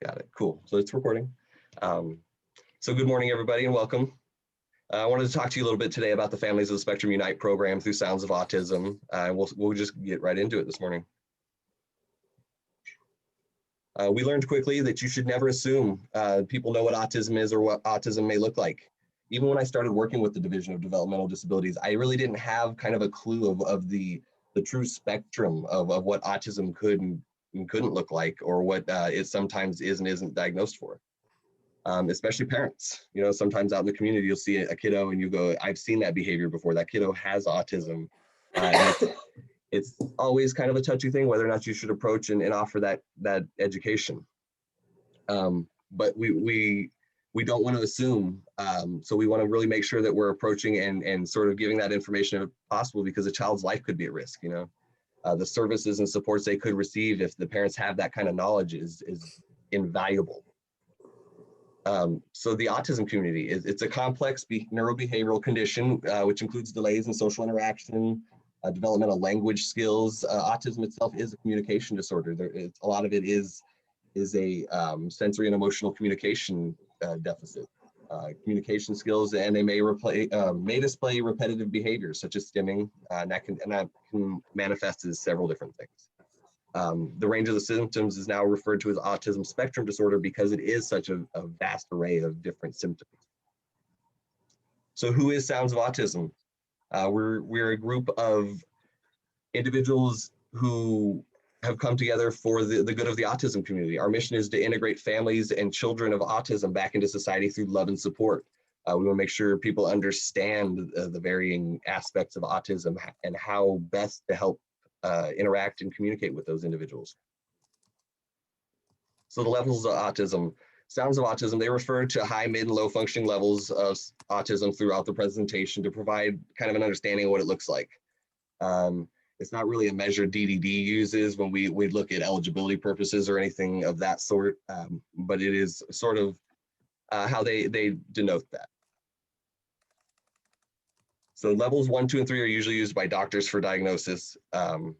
Got it. Cool. So it's recording. So good morning, everybody, and welcome. I wanted to talk to you a little bit today about the Families of the Spectrum Unite program through Sounds of Autism. We'll just get right into it this morning. We learned quickly that you should never assume people know what autism is or what autism may look like. Even when I started working with the Division of Developmental Disabilities, I really didn't have kind of a clue of the true spectrum of what autism could and couldn't look like, or what it sometimes is and isn't diagnosed for. Especially parents. You know, sometimes out in the community, you'll see a kiddo and you go, I've seen that behavior before. That kiddo has autism. And it's always kind of a touchy thing whether or not you should approach and offer that education. But we don't want to assume. So we want to really make sure that we're approaching and sort of giving that information if possible, because a child's life could be at risk, you know. The services and supports they could receive if the parents have that kind of knowledge is invaluable. So the autism community, it's a complex neurobehavioral condition, which includes delays in social interaction, developmental language skills. Autism itself is a communication disorder. A lot of it is a sensory and emotional communication deficit. Communication skills, and they may display repetitive behaviors such as stimming, and that can manifest as several different things. The range of the symptoms is now referred to as autism spectrum disorder because it is such a vast array of different symptoms. So who is Sounds of Autism? We're a group of individuals who have come together for the good of the autism community. Our mission is to integrate families and children of autism back into society through love and support. We want to make sure people understand the varying aspects of autism and how best to help interact and communicate with those individuals. So the levels of autism, Sounds of Autism, they refer to high, mid, and low functioning levels of autism throughout the presentation to provide kind of an understanding of what it looks like. It's not really a measure DDD uses when we look at eligibility purposes or anything of that sort, but it is sort of how they denote that. So levels 1, 2, and 3 are usually used by doctors for diagnosis. Again,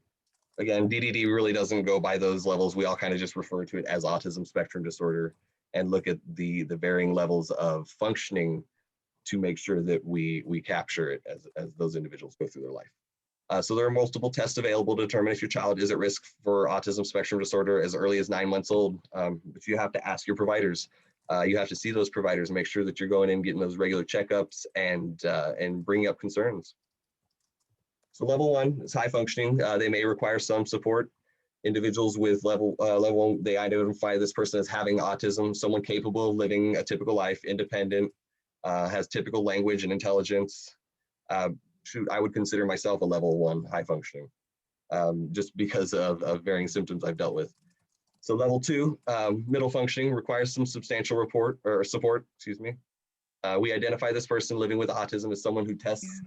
DDD really doesn't go by those levels. We all kind of just refer to it as autism spectrum disorder and look at the varying levels of functioning to make sure that we capture it as those individuals go through their life. So there are multiple tests available to determine if your child is at risk for autism spectrum disorder as early as 9 months old. But you have to ask your providers. You have to see those providers and make sure that you're going in, getting those regular checkups and bringing up concerns. So level 1 is high functioning. They may require some support. Individuals with level 1, they identify this person as having autism, someone capable of living a typical life, independent, has typical language and intelligence. I would consider myself a level 1 high functioning, just because of varying symptoms I've dealt with. So level 2, middle functioning, requires some substantial support, excuse me. We identify this person living with autism as someone who tests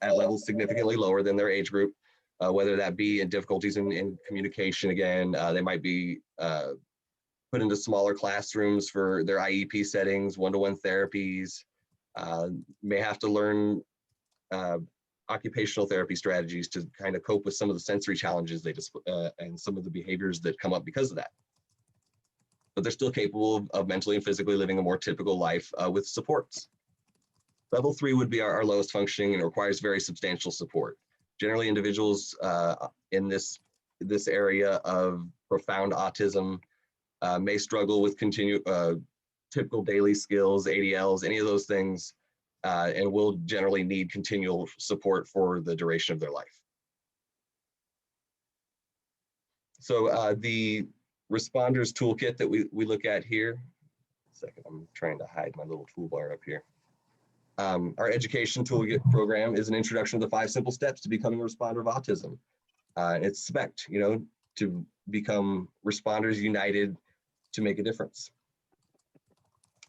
at levels significantly lower than their age group, whether that be in difficulties in communication. Again, they might be put into smaller classrooms for their IEP settings, one-to-one therapies, may have to learn occupational therapy strategies to kind of cope with some of the sensory challenges they and some of the behaviors that come up because of that. But they're still capable of mentally and physically living a more typical life with supports. Level 3 would be our lowest functioning and requires very substantial support. Generally, individuals in this area of profound autism may struggle with typical daily skills, ADLs, any of those things, and will generally need continual support for the duration of their life. So the responders toolkit that we look at here, second, I'm trying to hide my little toolbar up here. Our education toolkit program is an introduction to the 5 simple steps to becoming a responder of autism. It's SPECT, you know, to become responders united to make a difference.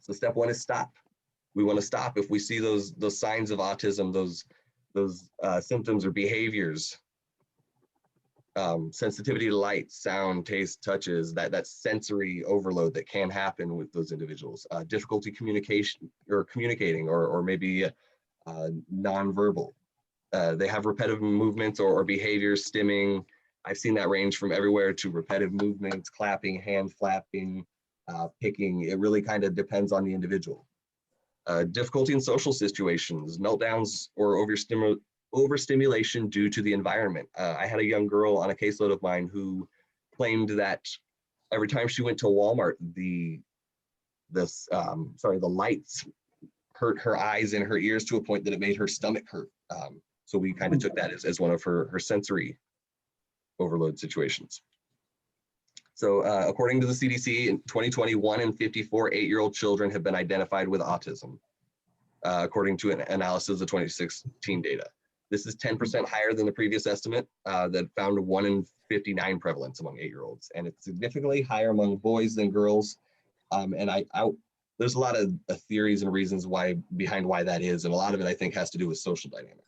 So step 1 is stop. We want to stop if we see those signs of autism, those symptoms or behaviors, sensitivity to light, sound, taste, touches, that sensory overload that can happen with those individuals, difficulty communicating or maybe nonverbal. They have repetitive movements or behaviors, stimming. I've seen that range from everywhere to repetitive movements, clapping, hand flapping, picking. It really kind of depends on the individual. Difficulty in social situations, meltdowns, or overstimulation due to the environment. I had a young girl on a caseload of mine who claimed that every time she went to Walmart, the lights hurt her eyes and her ears to a point that it made her stomach hurt. So we kind of took that as one of her sensory overload situations. So according to the CDC, in 2020, 1 in 54 8-year-old children have been identified with autism, according to an analysis of the 2016 data. This is 10% higher than the previous estimate that found 1 in 59 prevalence among 8-year-olds. And it's significantly higher among boys than girls. There's a lot of theories and reasons behind why that is. And a lot of it, I think, has to do with social dynamics.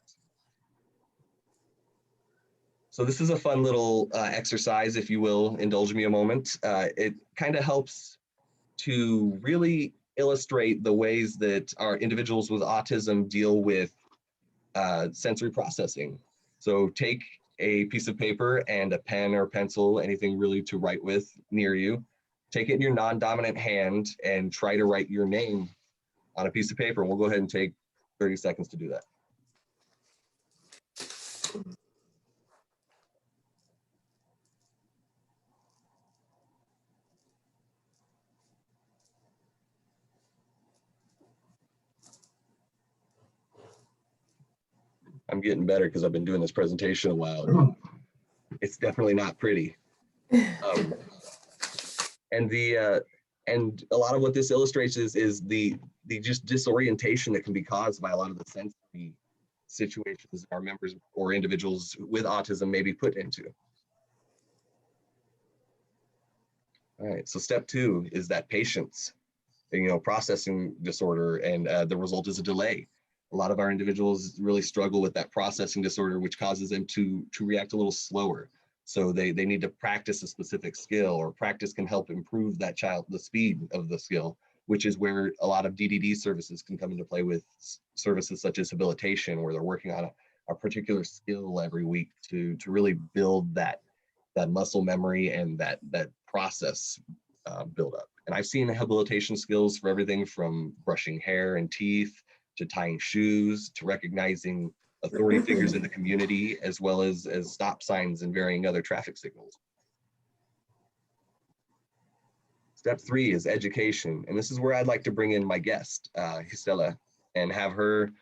So this is a fun little exercise, if you will, indulge me a moment. It kind of helps to really illustrate the ways that our individuals with autism deal with sensory processing. So take a piece of paper and a pen or pencil, anything really to write with near you. Take it in your non-dominant hand and try to write your name on a piece of paper. And we'll go ahead and take 30 seconds to do that. I'm getting better because I've been doing this presentation a while. It's definitely not pretty. And a lot of what this illustrates is the just disorientation that can be caused by a lot of the sensory situations our members or individuals with autism may be put into. All right, so step 2 is that patience, processing disorder, and the result is a delay. A lot of our individuals really struggle with that processing disorder, which causes them to react a little slower. So they need to practice a specific skill, or practice can help improve the speed of the skill, which is where a lot of DDD services can come into play, with services such as habilitation, where they're working on a particular skill every week to really build that muscle memory and that process build up. And I've seen habilitation skills for everything from brushing hair and teeth, to tying shoes, to recognizing authority figures in the community, as well as stop signs and varying other traffic signals. Step 3 is education. And this is where I'd like to bring in my guest, Gisela, and have her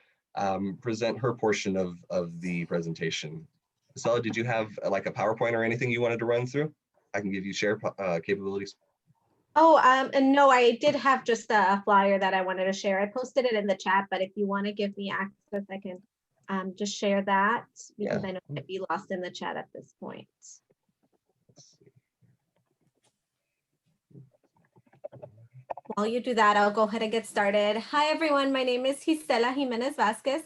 present her portion of the presentation. Gisela, did you have like a PowerPoint or anything you wanted to run through? I can give you share capabilities. Oh, and no, I did have just a flyer that I wanted to share. I posted it in the chat, but if you want to give me access, I can just share that, because I know it might be lost in the chat at this point. While you do that, I'll go ahead and get started. Hi, everyone. My name is Gisela Jimenez Vasquez.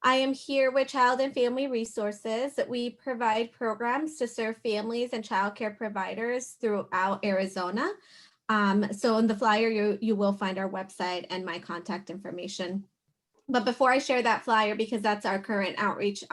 I am here with Child and Family Resources. We provide programs to serve families and childcare providers throughout Arizona. So in the flyer, you will find our website and my contact information. But before I share that flyer, because that's our current outreach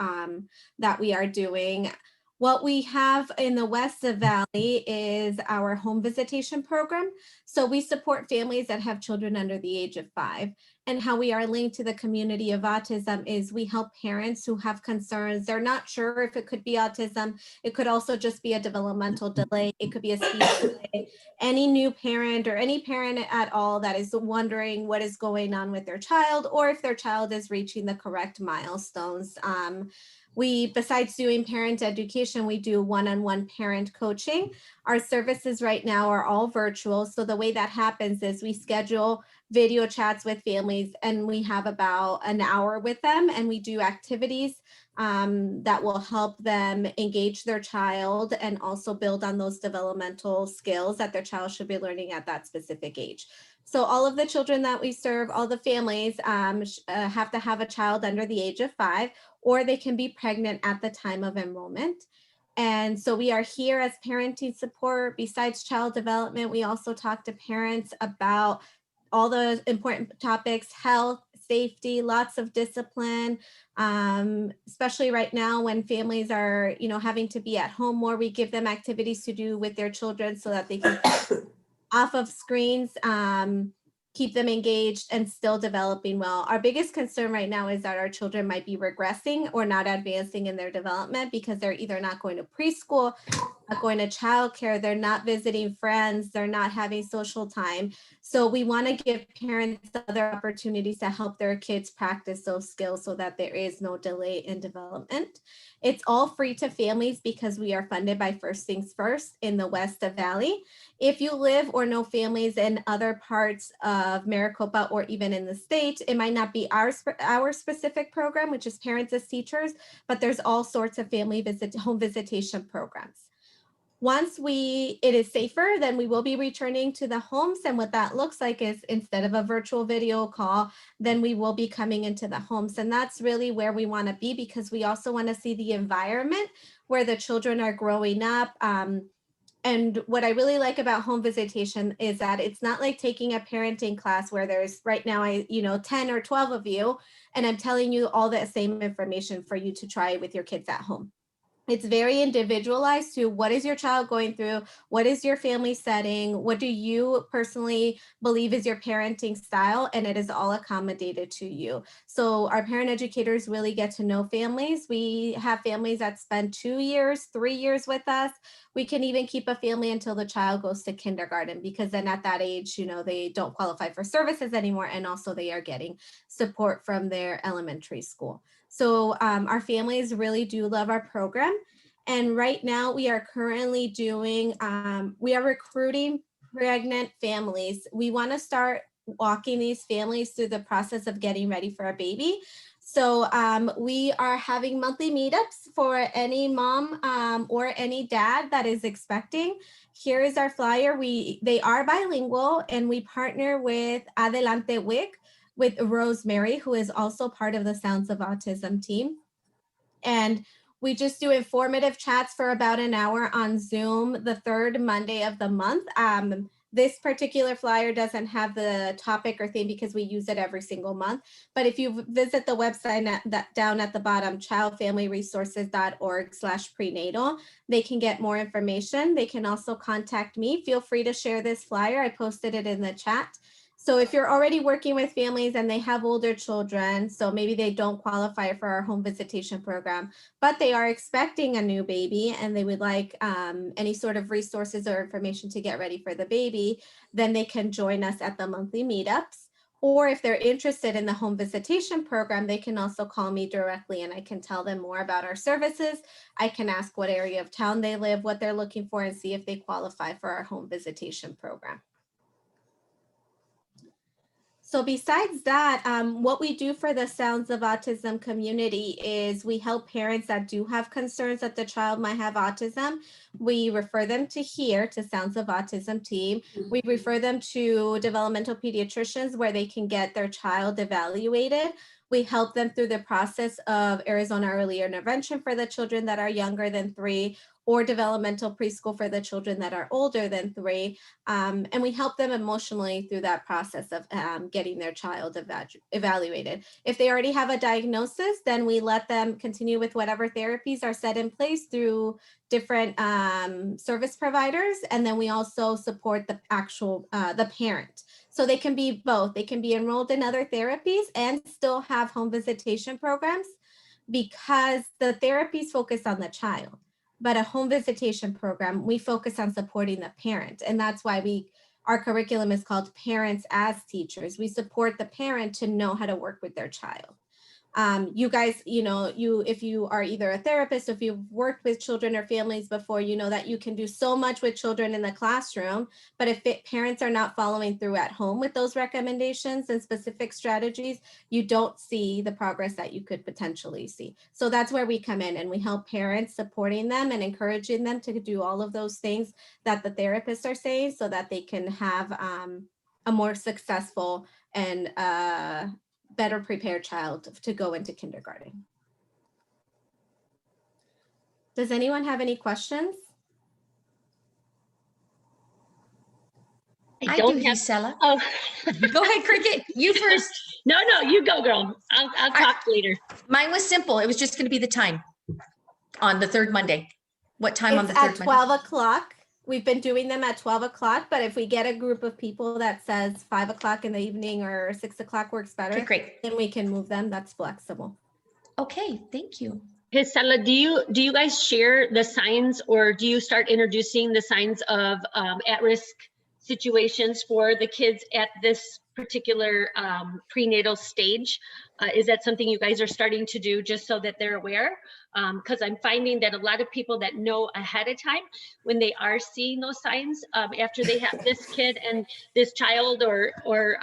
that we are doing, what we have in the West Valley is our home visitation program. So we support families that have children under the age of 5. And how we are linked to the community of autism is we help parents who have concerns. They're not sure if it could be autism. It could also just be a developmental delay. It could be a speech delay. Any new parent or any parent at all that is wondering what is going on with their child, or if their child is reaching the correct milestones. Besides doing parent education, we do one-on-one parent coaching. Our services right now are all virtual. So the way that happens is we schedule video chats with families, and we have about an hour with them, and we do activities that will help them engage their child and also build on those developmental skills that their child should be learning at that specific age. So all of the children that we serve, all the families have to have a child under the age of 5, or they can be pregnant at the time of enrollment. And so we are here as parenting support. Besides child development, we also talk to parents about all the important topics: health, safety, lots of discipline, especially right now when families are, having to be at home more. We give them activities to do with their children so that they can off of screens, keep them engaged and still developing well. Our biggest concern right now is that our children might be regressing or not advancing in their development because they're either not going to preschool, not going to childcare, they're not visiting friends, they're not having social time. So we want to give parents other opportunities to help their kids practice those skills so that there is no delay in development. It's all free to families because we are funded by First Things First in the West Valley. If you live or know families in other parts of Maricopa or even in the state, it might not be our specific program, which is Parents as Teachers, but there's all sorts of home visitation programs. Once it is safer, then we will be returning to the homes. And what that looks like is instead of a virtual video call, then we will be coming into the homes. And that's really where we want to be, because we also want to see the environment where the children are growing up. And what I really like about home visitation is that it's not like taking a parenting class where there's right now, 10 or 12 of you, and I'm telling you all the same information for you to try with your kids at home. It's very individualized to what is your child going through, what is your family setting, what do you personally believe is your parenting style, and it is all accommodated to you. So our parent educators really get to know families. We have families that spend 2 years, 3 years with us. We can even keep a family until the child goes to kindergarten, because then at that age, they don't qualify for services anymore, and also they are getting support from their elementary school. So our families really do love our program. And right now we are currently we are recruiting pregnant families. We want to start walking these families through the process of getting ready for a baby. So we are having monthly meetups for any mom or any dad that is expecting. Here is our flyer. They are bilingual, and we partner with Adelante WIC, with Rosemary, who is also part of the Sounds of Autism team. And we just do informative chats for about an hour on Zoom the third Monday of the month. This particular flyer doesn't have the topic or theme because we use it every single month. But if you visit the website down at the bottom, childfamilyresources.org/prenatal, they can get more information. They can also contact me. Feel free to share this flyer. I posted it in the chat. So if you're already working with families and they have older children, so maybe they don't qualify for our home visitation program, but they are expecting a new baby and they would like any sort of resources or information to get ready for the baby, then they can join us at the monthly meetups. Or if they're interested in the home visitation program, they can also call me directly and I can tell them more about our services. I can ask what area of town they live, what they're looking for, and see if they qualify for our home visitation program. So besides that, what we do for the Sounds of Autism community is we help parents that do have concerns that the child might have autism. We refer them to Sounds of Autism team. We refer them to developmental pediatricians where they can get their child evaluated. We help them through the process of Arizona Early Intervention for the children that are younger than 3, or developmental preschool for the children that are older than 3. And we help them emotionally through that process of getting their child evaluated. If they already have a diagnosis, then we let them continue with whatever therapies are set in place through different service providers. And then we also support the parent. So they can be both. They can be enrolled in other therapies and still have home visitation programs, because the therapies focus on the child. But a home visitation program, we focus on supporting the parent. And that's why our curriculum is called Parents as Teachers. We support the parent to know how to work with their child. You guys, if you are either a therapist, if you've worked with children or families before, you know that you can do so much with children in the classroom, but if parents are not following through at home with those recommendations and specific strategies, you don't see the progress that you could potentially see. So that's where we come in and we help parents, supporting them and encouraging them to do all of those things that the therapists are saying so that they can have a more successful and better prepared child to go into kindergarten. Does anyone have any questions? I do, Gisela. Oh, Go ahead, Cricket. You first. no, you go, girl. I'll talk later. Mine was simple. It was just going to be the time on the third Monday. What time on the third It's Monday? at 12 o'clock. we've been doing them at 12 o'clock, but if we get a group of people that says 5 o'clock in the evening or 6 o'clock works Okay, better, great. then we can move them. That's flexible. Okay, thank you. Gisela, do you guys share the signs, or do you start introducing the signs of at-risk situations for the kids at this particular prenatal stage? Is that something you guys are starting to do just so that they're aware? Because I'm finding that a lot of people that know ahead of time, when they are seeing those signs after they have this kid and this child or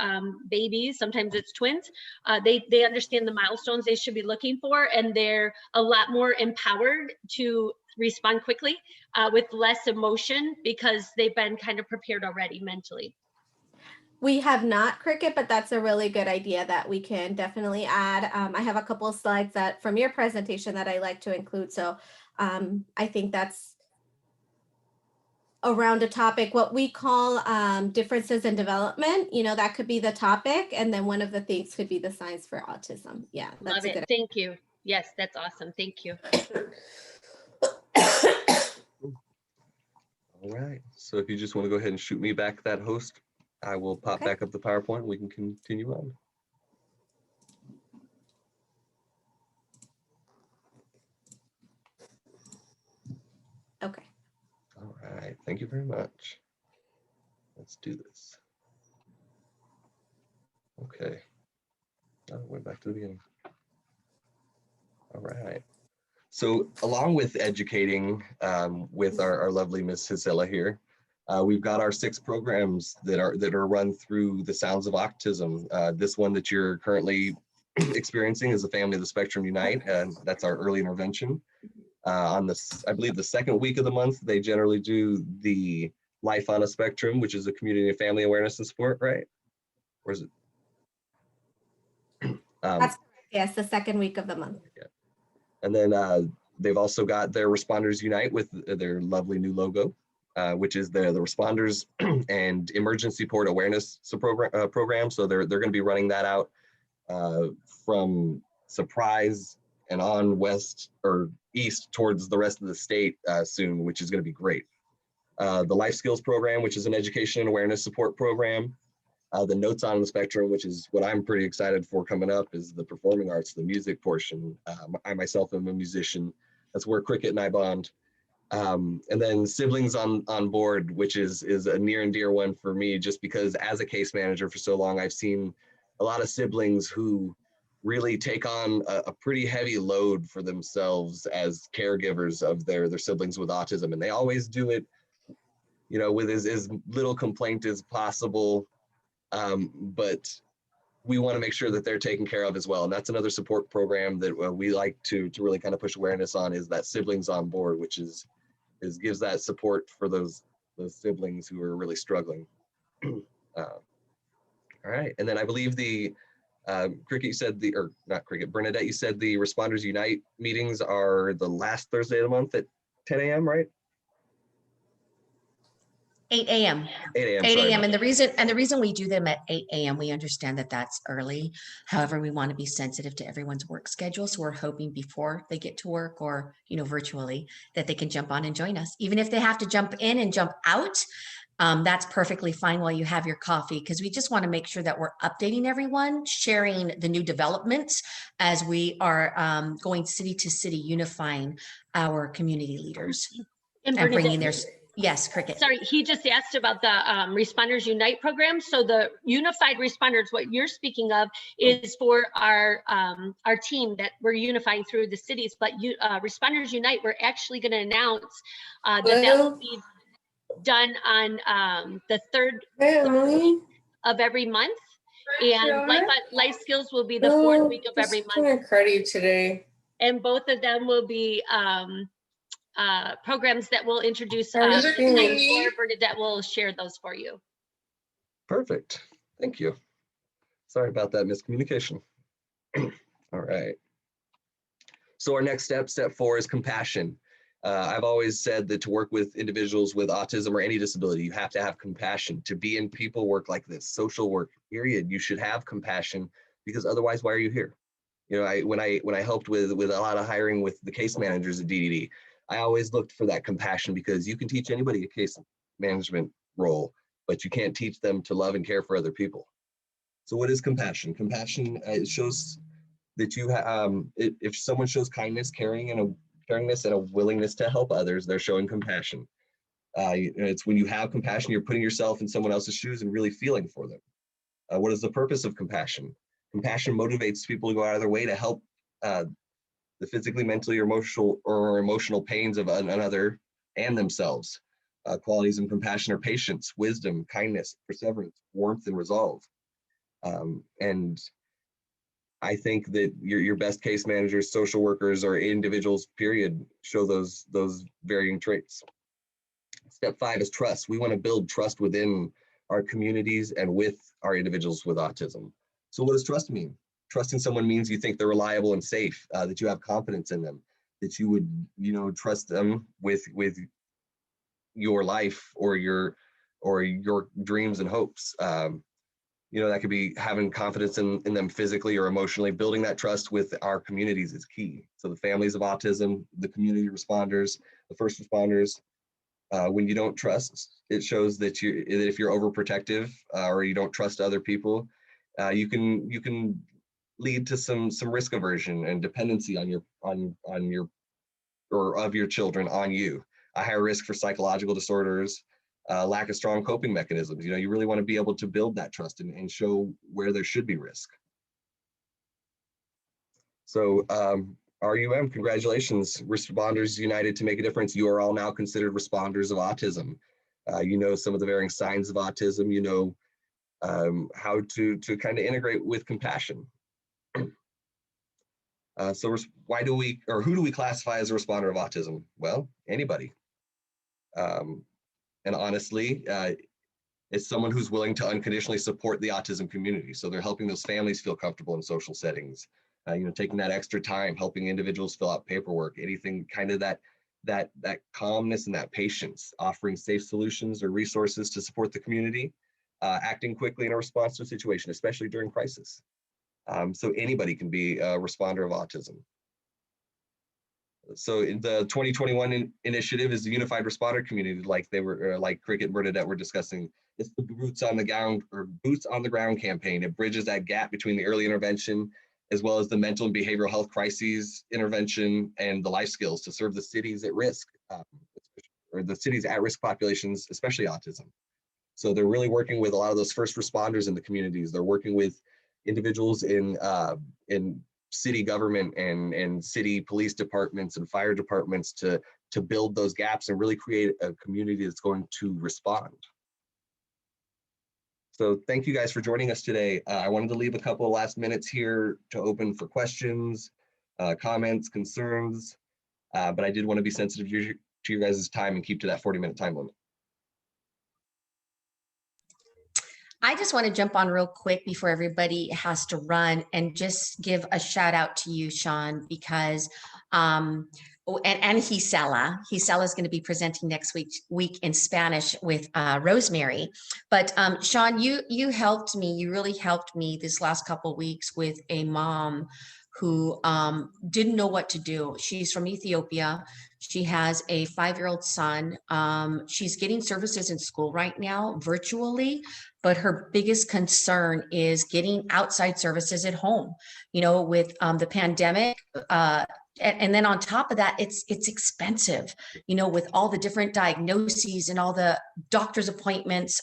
babies, sometimes it's twins, they understand the milestones they should be looking for, and they're a lot more empowered to respond quickly with less emotion because they've been kind of prepared already mentally. We have not, Cricket, but that's a really good idea that we can definitely add. I have a couple of slides that from your presentation that I like to include. So I think that's around a topic, what we call differences in development. You know, that could be the topic. And then one of the things could be the signs for autism. Yeah, that's Love a it. good Thank you. Yes, that's awesome. Thank you. All right. So if you just want to go ahead and shoot me back that host, I will pop Okay. back up the PowerPoint. We can continue on. Okay. All right. Thank you very much. Let's do this. Okay. Oh, went back to the beginning. All right. So along with educating with our lovely Miss Gisela here, we've got our 6 programs that are run through the Sounds of Autism. This one that you're currently experiencing is the Family of the Spectrum Unite, and that's our early intervention. On this, I believe the second week of the month, they generally do the Life on a Spectrum, which is a community and family awareness and support, right? Or is it? That's correct. Yes, the second week of the month. Yeah. And then they've also got their Responders Unite with their lovely new logo, which is the Responders and Emergency Port Awareness program. So they're going to be running that out from Surprise and on west or east towards the rest of the state soon, which is going to be great. The Life Skills program, which is an education and awareness support program. The Notes on the Spectrum, which is what I'm pretty excited for coming up, is the performing arts, the music portion. I myself am a musician. That's where Cricket and I bond. And then Siblings on Board, which is a near and dear one for me, just because as a case manager for so long, I've seen a lot of siblings who really take on a pretty heavy load for themselves as caregivers of their siblings with autism. And they always do it, you know, with as little complaint as possible. But we want to make sure that they're taken care of as well. And that's another support program that we like to really kind of push awareness on, is that Siblings on Board, which gives that support for those siblings who are really struggling. All right. And then I believe the Cricket, you said or not Cricket, Bernadette, you said the Responders Unite meetings are the last Thursday of the month at 10 a.m., right? 8 a.m. 8 a.m. 8 sorry a.m. about And the reason we do them at 8 a.m. we understand that that's early. However, we want to be sensitive to everyone's work schedule. So we're hoping before they get to work or, you know, virtually, that they can jump on and join us. Even if they have to jump in and jump out, that's perfectly fine while you have your coffee, because we just want to make sure that we're updating everyone, sharing the new developments as we are going city to city, unifying our community leaders And and bringing Bernadette, their, yes, Cricket. sorry, he just asked about the Responders Unite program. So the Unified Responders, what you're speaking of, is for our team that we're unifying through the cities. But Responders Unite, we're actually going to announce that will be done on the third week of every month, and Life Skills will be the fourth week of every month. Credit today. And both of them will be programs that will introduce me? or Bernadette will share those for you. Perfect. Thank you. Sorry about that miscommunication. All right. So our next step 4 is compassion. I've always said that to work with individuals with autism or any disability, you have to have compassion. To be in people work like this, social work, period, you should have compassion, because otherwise, why are you here? You know, when I helped with a lot of hiring with the case managers at DDD, I always looked for that compassion, because you can teach anybody a case management role, but you can't teach them to love and care for other people. So what is compassion? Compassion, it shows that if someone shows kindness, caringness, and a willingness to help others, they're showing compassion. It's when you have compassion, you're putting yourself in someone else's shoes and really feeling for them. What is the purpose of compassion? Compassion motivates people to go out of their way to help the physically, mentally, or emotional pains of another and themselves. Qualities of compassion are patience, wisdom, kindness, perseverance, warmth, and resolve. And I think that your best case managers, social workers, or individuals, period, show those varying traits. Step 5 is trust. We want to build trust within our communities and with our individuals with autism. So what does trust mean? Trusting someone means you think they're reliable and safe, that you have confidence in them, that you would, trust them with your life or your dreams and hopes. That could be having confidence in them physically or emotionally. Building that trust with our communities is key. So the families of autism, the community responders, the first responders, when you don't trust, it shows that if you're overprotective or you don't trust other people, you can lead to some risk aversion and dependency on your or of your children on you. A higher risk for psychological disorders, lack of strong coping mechanisms. You really want to be able to build that trust and show where there should be risk. So RUM, congratulations. Responders United to Make a Difference. You are all now considered responders of autism. You know some of the varying signs of autism. You know how to kind of integrate with compassion. So why do we, or who do we classify as a responder of autism? Well, anybody. And honestly, it's someone who's willing to unconditionally support the autism community. So they're helping those families feel comfortable in social settings, taking that extra time, helping individuals fill out paperwork, anything kind of that calmness and that patience, offering safe solutions or resources to support the community, acting quickly in a response to a situation, especially during crisis. So anybody can be a responder of autism. So the 2021 initiative is the unified responder community, like Cricket and Bernadette were discussing. It's the boots on the ground campaign. It bridges that gap between the early intervention as well as the mental and behavioral health crises intervention and the life skills to serve the cities at risk, or the cities at risk populations, especially autism. So they're really working with a lot of those first responders in the communities. They're working with individuals in city government and city police departments and fire departments to build those gaps and really create a community that's going to respond. So thank you guys for joining us today. I wanted to leave a couple of last minutes here to open for questions, comments, concerns, but I did want to be sensitive to your guys' time and keep to that 40-minute time limit. I just want to jump on real quick before everybody has to run and just give a shout out to you, Sean, because and Gisela is going to be presenting next week in Spanish with Rosemary. But Sean, you helped me. You really helped me this last couple of weeks with a mom who didn't know what to do. She's from Ethiopia. She has a 5-year-old son. She's getting services in school right now virtually, but her biggest concern is getting outside services at home. With the pandemic, and then on top of that, it's expensive, with all the different diagnoses and all the doctor's appointments.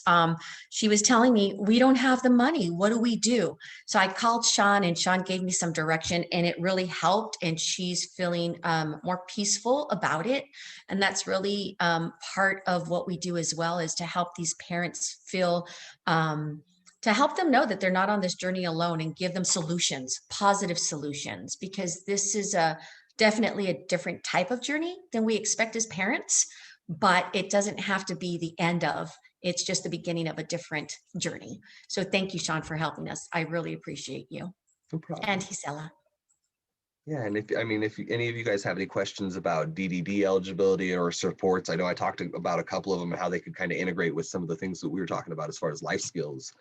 She was telling me, we don't have the money. What do we do? So I called Sean, and Sean gave me some direction, and it really helped. And she's feeling more peaceful about it. And that's really part of what we do as well, is to help these parents feel, to help them know that they're not on this journey alone, and give them solutions, positive solutions, because this is definitely a different type of journey than we expect as parents, but it doesn't have to be the end of. It's just the beginning of a different journey. So thank you, Sean, for helping us. I really appreciate you. No problem. And Gisela. Yeah, and if any of you guys have any questions about DDD eligibility or supports, I know I talked about a couple of them and how they could kind of integrate with some of the things that we were talking about as far as life skills.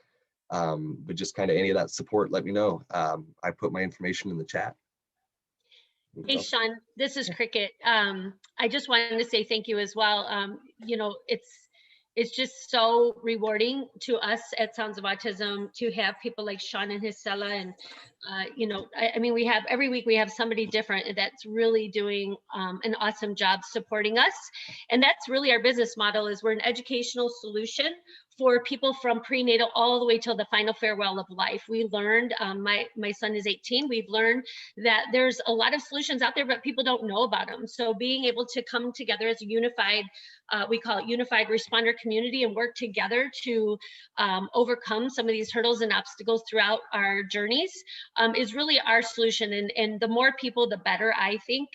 But just kind of any of that support, let me know. I put my information in the chat. Hey, Sean, this is Cricket. I just wanted to say thank you as well. You know, it's just so rewarding to us at Sounds of Autism to have people like Sean and Hisela. And, you know, I mean, we have every week we have somebody different that's really doing an awesome job supporting us. And that's really our business model, is we're an educational solution for people from prenatal all the way till the final farewell of life. We learned, my son is 18, we've learned that there's a lot of solutions out there, but people don't know about them. So being able to come together as a unified, we call it unified responder community, and work together to overcome some of these hurdles and obstacles throughout our journeys is really our solution. And the more people, the better, I think.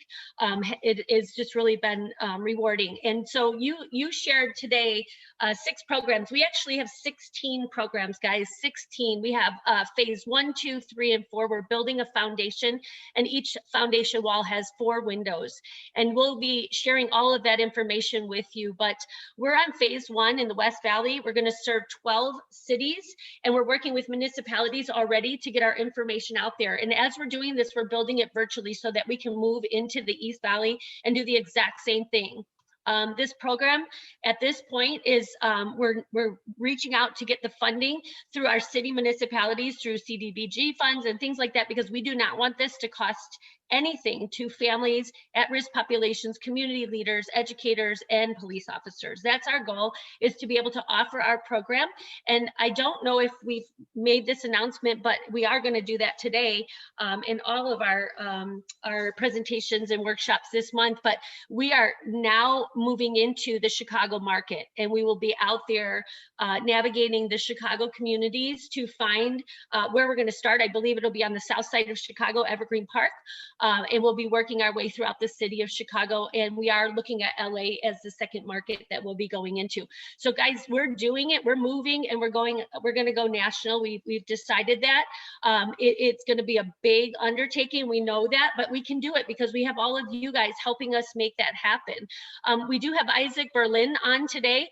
It has just really been rewarding. And so you shared today 6 programs. We actually have 16 programs, guys, 16. We have phase 1, 2, 3, and 4. We're building a foundation, and each foundation wall has 4 windows. And we'll be sharing all of that information with you. But we're on phase 1 in the West Valley. We're going to serve 12 cities, and we're working with municipalities already to get our information out there. And as we're doing this, we're building it virtually so that we can move into the East Valley and do the exact same thing. This program at this point is we're reaching out to get the funding through our city municipalities, through CDBG funds and things like that, because we do not want this to cost anything to families, at-risk populations, community leaders, educators, and police officers. That's our goal, is to be able to offer our program. And I don't know if we've made this announcement, but we are going to do that today in all of our presentations and workshops this month. But we are now moving into the Chicago market, and we will be out there navigating the Chicago communities to find where we're going to start. I believe it'll be on the south side of Chicago, Evergreen Park. And we'll be working our way throughout the city of Chicago. And we are looking at LA as the second market that we'll be going into. So guys, we're doing it, we're moving, and we're going to go national. We've decided that. It's going to be a big undertaking. We know that, but we can do it because we have all of you guys helping us make that happen. We do have Isaac Berlin on today.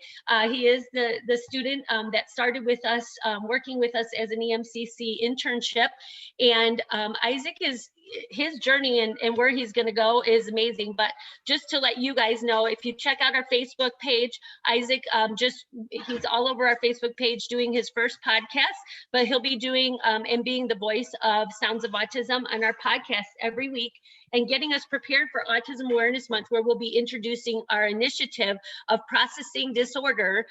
He is the student that started with us, working with us as an EMCC internship. And Isaac his journey and where he's going to go is amazing. But just to let you guys know, if you check out our Facebook page, Isaac he's all over our Facebook page doing his first podcast, but he'll be doing and being the voice of Sounds of Autism on our podcast every week, and getting us prepared for Autism Awareness Month, where we'll be introducing our initiative of processing disorder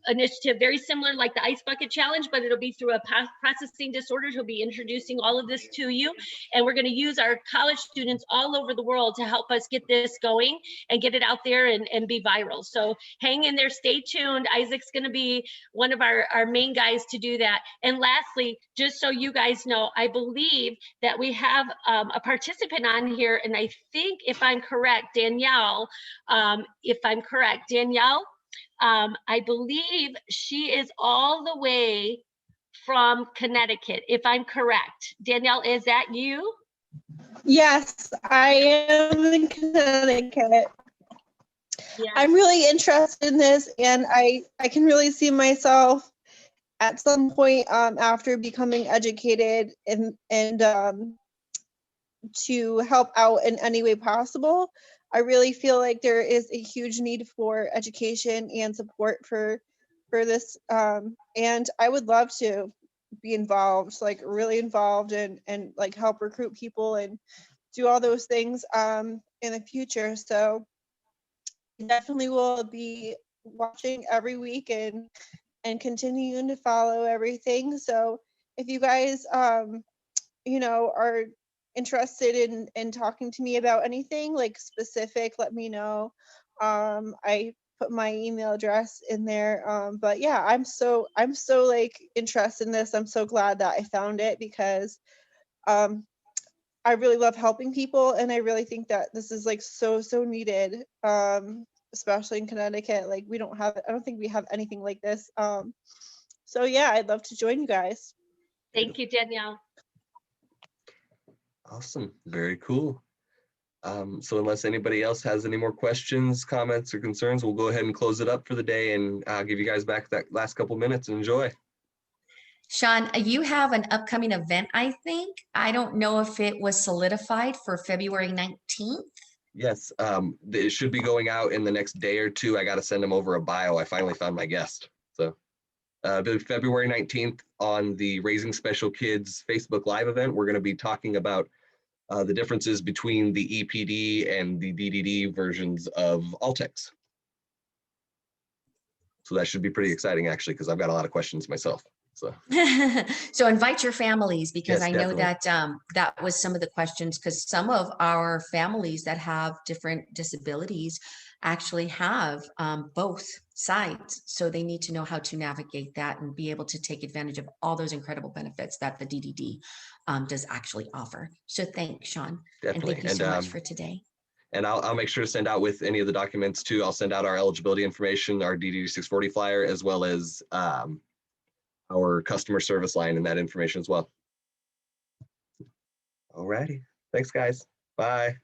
initiative, very similar like the Ice Bucket Challenge, but it'll be through a processing disorder. He'll be introducing all of this to you, and we're going to use our college students all over the world to help us get this going and get it out there and be viral. So hang in there, stay tuned. Isaac's going to be one of our main guys to do that. And lastly, just so you guys know, I believe that we have a participant on here, and I think, if I'm correct, Danielle, I believe she is all the way from Connecticut, if I'm correct. Danielle, is that you? Yes, I am in Connecticut. Yeah. I'm really interested in this, and I can really see myself at some point after becoming educated and to help out in any way possible. I really feel like there is a huge need for education and support for this, and I would love to be involved, like really involved, and like help recruit people and do all those things in the future. So definitely will be watching every week and continuing to follow everything. So if you guys you know, are interested in talking to me about anything like specific, let me know. I put my email address in there. But yeah, I'm so like interested in this. I'm so glad that I found it, because I really love helping people, and I really think that this is like so needed, especially in Connecticut. Like I don't think we have anything like this. So yeah, I'd love to join you guys. Thank you, Danielle. Awesome, very cool. So unless anybody else has any more questions, comments, or concerns, we'll go ahead and close it up for the day, and I'll give you guys back that last couple minutes and enjoy. Sean, you have an upcoming event, I think. I don't know if it was solidified for February 19th. Yes, it should be going out in the next day or two. I got to send them over a bio. I finally found my guest. So February 19th on the Raising Special Kids Facebook Live event, we're going to be talking about the differences between the EPD and the DDD versions of Altex. So that should be pretty exciting, actually, because I've got a lot of questions myself. So, So invite your families, because Yes, I know definitely. that that was some of the questions, because some of our families that have different disabilities actually have both sides. So they need to know how to navigate that and be able to take advantage of all those incredible benefits that the DDD does actually offer. So thanks, Sean. And definitely. thank you so much for today. And I'll make sure to send out with any of the documents too. I'll send out our eligibility information, our DDD 640 flyer, as well as our customer service line and that information as well. All righty. Thanks, guys. Bye.